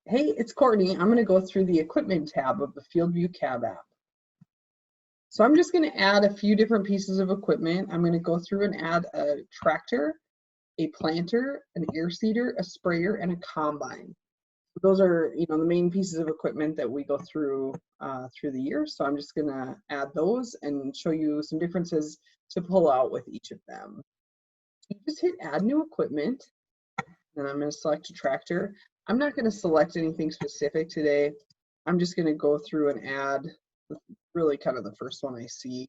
Hey, it's Courtney. I'm going to go through the equipment tab of the Fieldview cab app. So I'm just going to add a few different pieces of equipment. I'm going to go through and add a tractor, a planter, an air seeder, a sprayer, and a combine. Those are, the main pieces of equipment that we go through through the year. So I'm just going to add those and show you some differences to pull out with each of them. You just hit add new equipment, and I'm going to select a tractor. I'm not going to select anything specific today. I'm just going to go through and add really kind of the first one I see.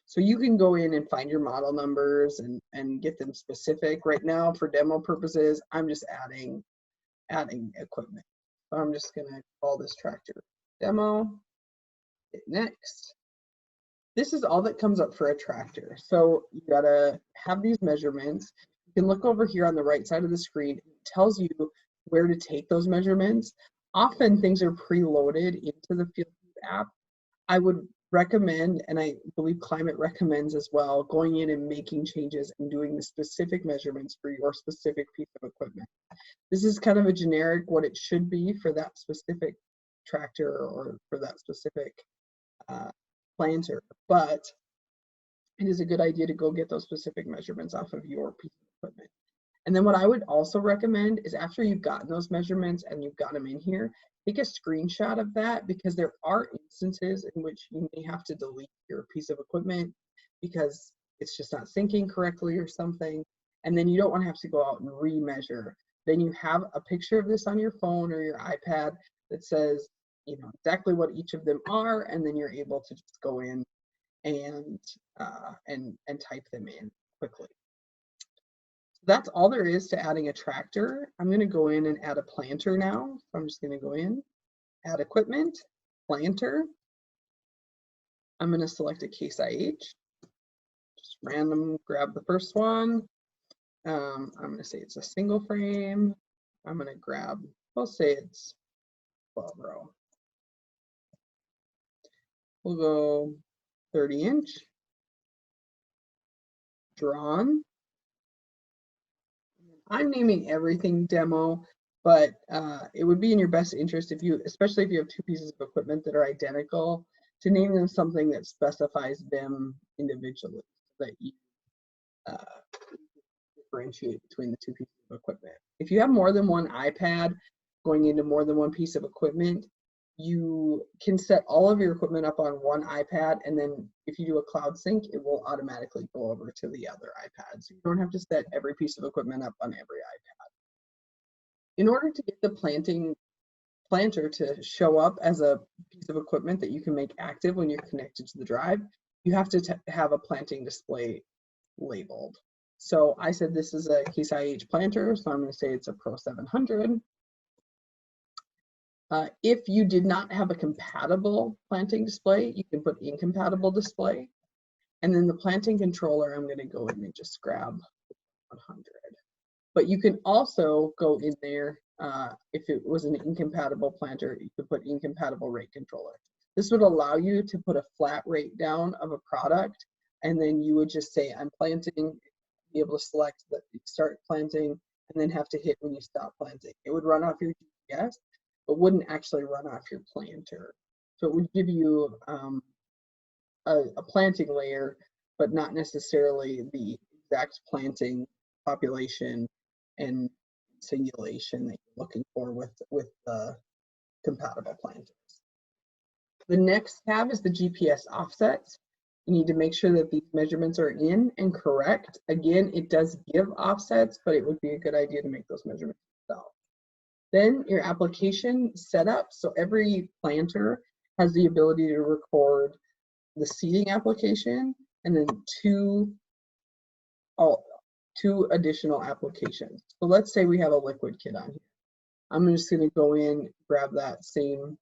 So you can go in and find your model numbers and get them specific. Right now, for demo purposes, I'm just adding equipment. So I'm just going to call this tractor demo, hit next. This is all that comes up for a tractor. So you gotta have these measurements. You can look over here on the right side of the screen. It tells you where to take those measurements. Often things are preloaded into the Fieldview app. I would recommend, and I believe Climate recommends as well, going in and making changes and doing the specific measurements for your specific piece of equipment. This is kind of a generic what it should be for that specific tractor or for that specific planter, but it is a good idea to go get those specific measurements off of your piece of equipment. And then what I would also recommend is after you've gotten those measurements and you've got them in here, take a screenshot of that, because there are instances in which you may have to delete your piece of equipment because it's just not syncing correctly or something. And then you don't want to have to go out and remeasure. Then you have a picture of this on your phone or your iPad that says, exactly what each of them are, and then you're able to just go in and type them in quickly. So that's all there is to adding a tractor. I'm going to go in and add a planter now. So I'm just going to go in, add equipment, planter. I'm going to select a Case IH. Just random grab the first one. I'm going to say it's a single frame. I'm going to grab, we'll say it's 12 row. We'll go 30-inch, drawn. I'm naming everything demo, but it would be in your best interest especially if you have two pieces of equipment that are identical, to name them something that specifies them individually, so that you differentiate between the two pieces of equipment. If you have more than one iPad going into more than one piece of equipment, you can set all of your equipment up on one iPad, and then if you do a cloud sync, it will automatically go over to the other iPad. So you don't have to set every piece of equipment up on every iPad. In order to get the planter to show up as a piece of equipment that you can make active when you're connected to the drive, you have to have a planting display labeled. So I said this is a Case IH planter, so I'm going to say it's a Pro 700. If you did not have a compatible planting display, you can put incompatible display. And then the planting controller, I'm going to go in and just grab 100. But you can also go in there, if it was an incompatible planter, you could put incompatible rate controller. This would allow you to put a flat rate down of a product, and then you would just say, I'm planting, be able to select that you start planting, and then have to hit when you stop planting. It would run off your GPS, but wouldn't actually run off your planter. So it would give you a planting layer, but not necessarily the exact planting population and singulation that you're looking for with the compatible planters. The next tab is the GPS offsets. You need to make sure that these measurements are in and correct. Again, it does give offsets, but it would be a good idea to make those measurements yourself. Then your application setup. So every planter has the ability to record the seeding application and then two additional applications. So let's say we have a liquid kit on here. I'm just going to go in, grab that same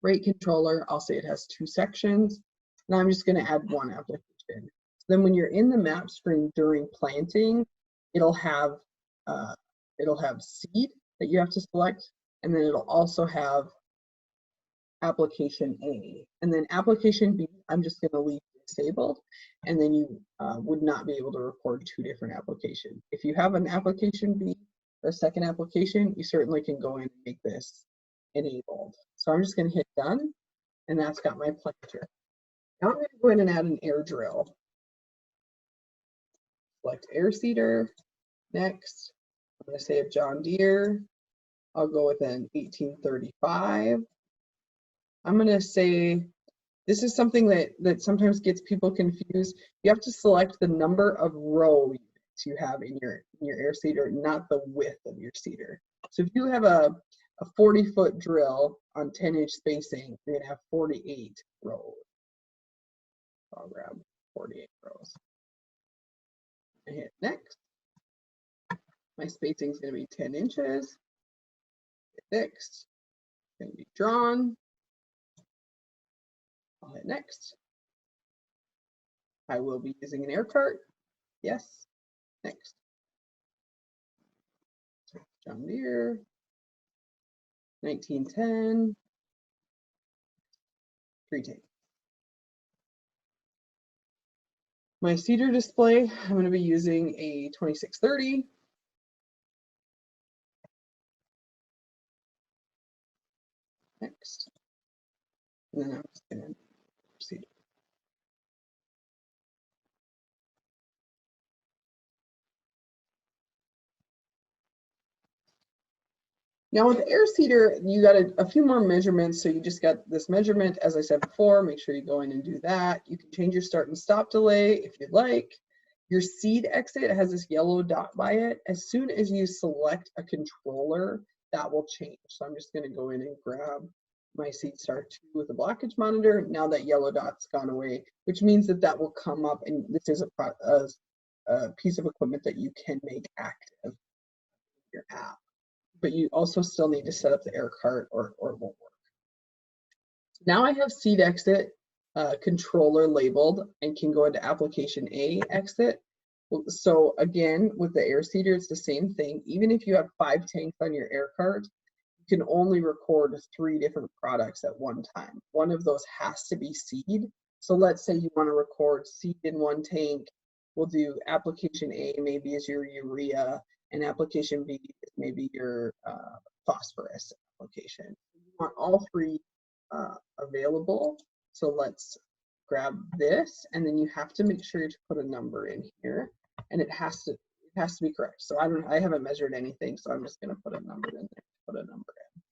rate controller. I'll say it has 2 sections, and I'm just going to add 1 application. So then when you're in the map screen during planting, it'll have seed that you have to select, and then it'll also have application A. And then application B, I'm just going to leave disabled, and then you would not be able to record 2 different applications. If you have an application B or a second application, you certainly can go in and make this enabled. So I'm just going to hit done, and that's got my planter. Now I'm going to go ahead and add an air drill. Select air seeder. Next, I'm going to save John Deere. I'll go with an 1835. I'm going to say, this is something that sometimes gets people confused. You have to select the number of row units you have in your air seeder, not the width of your seeder. So if you have a 40-foot drill on 10-inch spacing, you're going to have 48 rows. I'll grab 48 rows. I hit next. My spacing is going to be 10 inches. Hit next. It's going to be drawn. I'll hit next. I will be using an air cart. Yes. Next. John Deere. 1910. 3 tank. My seeder display, I'm going to be using a 2630. Next. And then I'm just going to proceed. Now with the air seeder, you got a few more measurements. So you just got this measurement, as I said before, make sure you go in and do that. You can change your start and stop delay if you'd like. Your seed exit has this yellow dot by it. As soon as you select a controller, that will change. So I'm just going to go in and grab my seed start 2 with the blockage monitor. Now that yellow dot's gone away, which means that that will come up, and this is a piece of equipment that you can make active in your app. But you also still need to set up the air cart or it won't work. Now I have seed exit controller labeled and can go into application A exit. So again, with the air seeder, it's the same thing. Even if you have 5 tanks on your air cart, you can only record 3 different products at one time. One of those has to be seed. So let's say you want to record seed in 1 tank. We'll do application A maybe is your urea, and application B is maybe your phosphorus application. You want all 3 available. So let's grab this, and then you have to make sure to put a number in here, and it has to be correct. So I haven't measured anything, so I'm just going to put a number in there. Put a number in.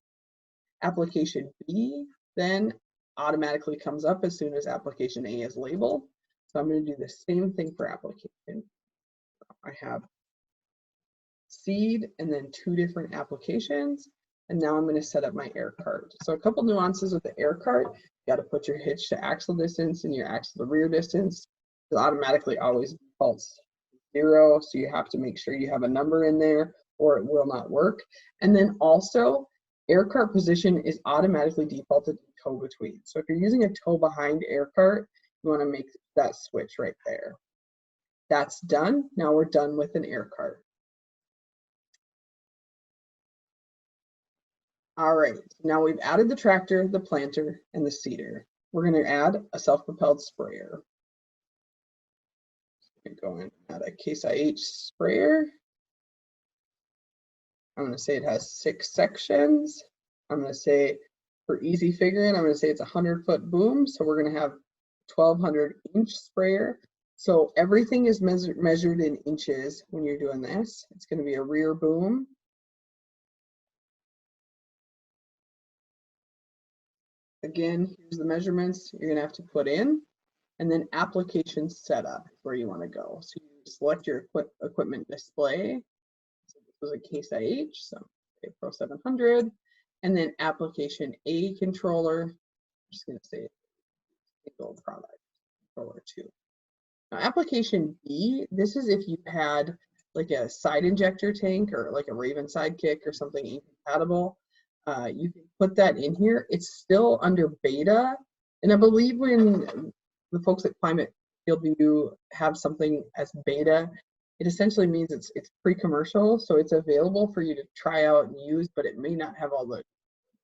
Application B then automatically comes up as soon as application A is labeled. So I'm going to do the same thing for application. I have seed and then 2 different applications. And now I'm going to set up my air cart. So a couple nuances with the air cart. You got to put your hitch to axle distance and your axle to rear distance. It automatically always defaults 0. So you have to make sure you have a number in there or it will not work. And then also air cart position is automatically defaulted to tow between. So if you're using a tow behind air cart, you want to make that switch right there. That's done. Now we're done with an air cart. All right, now we've added the tractor, the planter, and the seeder. We're going to add a self-propelled sprayer. I'm going to go in and add a Case IH sprayer. I'm going to say it has 6 sections. I'm going to say, for easy figuring, I'm going to say it's a 100-foot boom. So we're going to have 1,200-inch sprayer. So everything is measured in inches when you're doing this. It's going to be a rear boom. Again, here's the measurements you're going to have to put in, and then application setup where you want to go. So you select your equipment display. So this was a Case IH, so Pro 700, and then application A controller. I'm just going to say single product controller 2. Now application B, this is if you had like a side injector tank or like a Raven Sidekick or something incompatible. You can put that in here. It's still under beta, and I believe when the folks at Climate Fieldview have something as beta, it essentially means it's pre-commercial, so it's available for you to try out and use, but it may not have all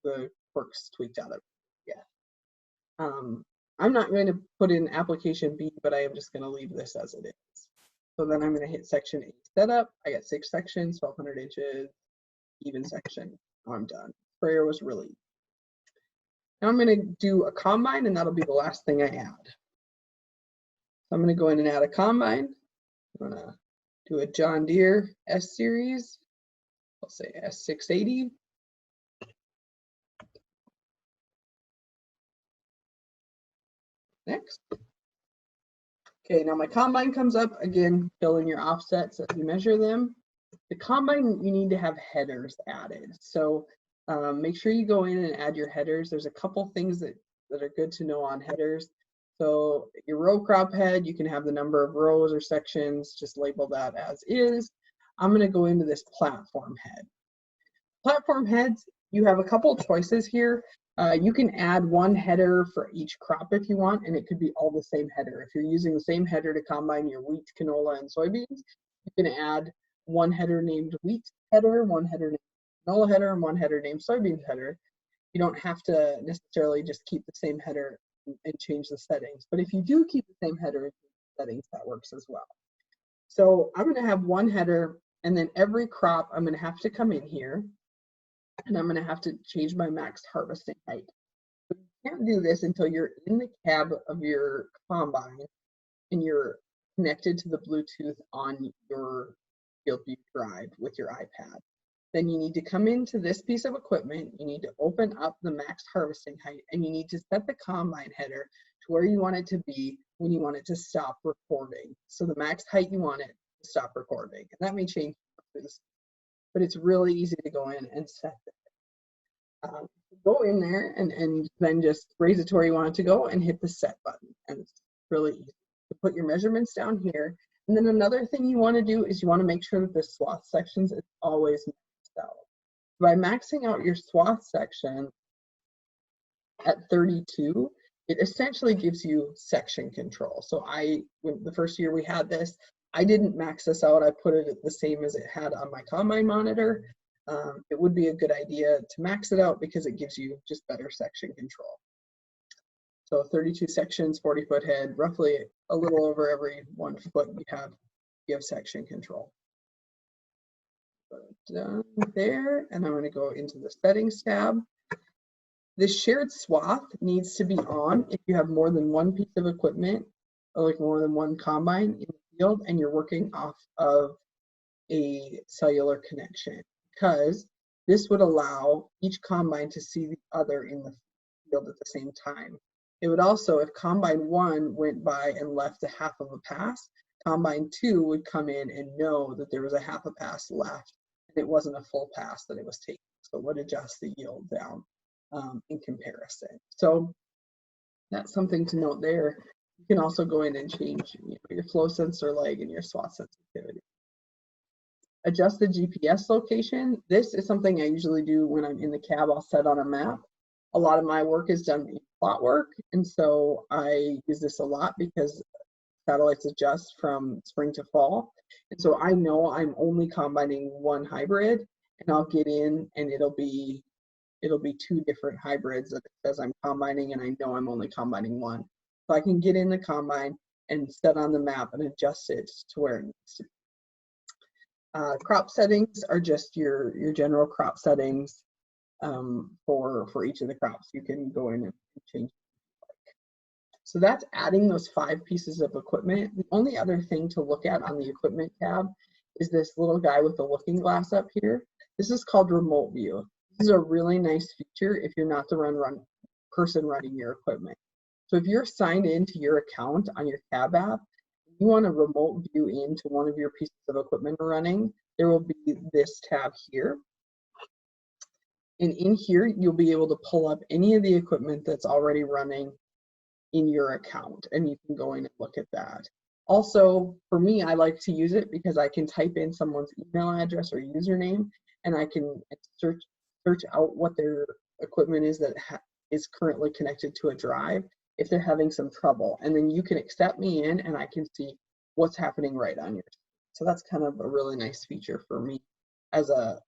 the quirks tweaked out of it yet. I'm not going to put in application B, but I am just going to leave this as it is. So then I'm going to hit section A setup. I got 6 sections, 1,200 inches, even section. I'm done. Sprayer was really Now I'm going to do a combine, and that'll be the last thing I add. So I'm going to go in and add a combine. I'm going to do a John Deere S series. I'll say S680. Next. Okay, now my combine comes up. Again, fill in your offsets as you measure them. The combine, you need to have headers added. So make sure you go in and add your headers. There's a couple things that are good to know on headers. So your row crop head, you can have the number of rows or sections, just label that as is. I'm going to go into this platform head. Platform heads, you have a couple choices here. You can add one header for each crop if you want, and it could be all the same header. If you're using the same header to combine your wheat, canola, and soybeans, you can add one header named wheat header, one header named canola header, and one header named soybeans header. You don't have to necessarily just keep the same header and change the settings. But if you do keep the same header and settings, that works as well. So I'm going to have one header, and then every crop I'm going to have to come in here, and I'm going to have to change my max harvesting height. But you can't do this until you're in the cab of your combine and you're connected to the Bluetooth on your Fieldview drive with your iPad. Then you need to come into this piece of equipment, you need to open up the max harvesting height, and you need to set the combine header to where you want it to be when you want it to stop recording. So the max height you want it to stop recording. And that may change, but it's really easy to go in and set that. Go in there and then just raise it to where you want it to go and hit the set button. And it's really easy. You put your measurements down here. And then another thing you want to do is you want to make sure that the swath sections is always maxed out. By maxing out your swath section at 32, it essentially gives you section control. So when the first year we had this, I didn't max this out. I put it at the same as it had on my combine monitor. It would be a good idea to max it out because it gives you just better section control. So 32 sections, 40-foot head, roughly a little over every 1 foot you have section control. Done there, and I'm going to go into the settings tab. The shared swath needs to be on if you have more than one piece of equipment, or like more than one combine in the field, and you're working off of a cellular connection, because this would allow each combine to see the other in the field at the same time. It would also, if combine 1 went by and left a half of a pass, combine 2 would come in and know that there was a half a pass left and it wasn't a full pass that it was taking. So it would adjust the yield down in comparison. So that's something to note there. You can also go in and change your flow sensor leg and your swath sensitivity. Adjust the GPS location. This is something I usually do when I'm in the cab. I'll set on a map. A lot of my work is done in plot work, and so I use this a lot because satellites adjust from spring to fall. And so I know I'm only combining one hybrid, and I'll get in and it'll be 2 different hybrids that it says I'm combining, and I know I'm only combining one. So I can get in the combine and set on the map and adjust it to where it needs to be. Crop settings are just your general crop settings for each of the crops. You can go in and change. So that's adding those 5 pieces of equipment. The only other thing to look at on the equipment tab is this little guy with the looking glass up here. This is called remote view. This is a really nice feature if you're not the person running your equipment. So if you're signed into your account on your cab app, you want to remote view into one of your pieces of equipment running, there will be this tab here. And in here, you'll be able to pull up any of the equipment that's already running in your account, and you can go in and look at that. Also, for me, I like to use it because I can type in someone's email address or username, and I can search out what their equipment is that is currently connected to a drive if they're having some trouble. And then you can accept me in, and I can see what's happening right on your. So that's kind of a really nice feature for me as a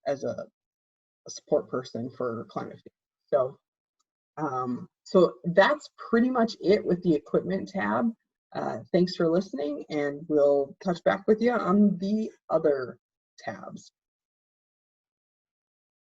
support person for climate change. So that's pretty much it with the equipment tab. Thanks for listening, and we'll touch back with you on the other tabs.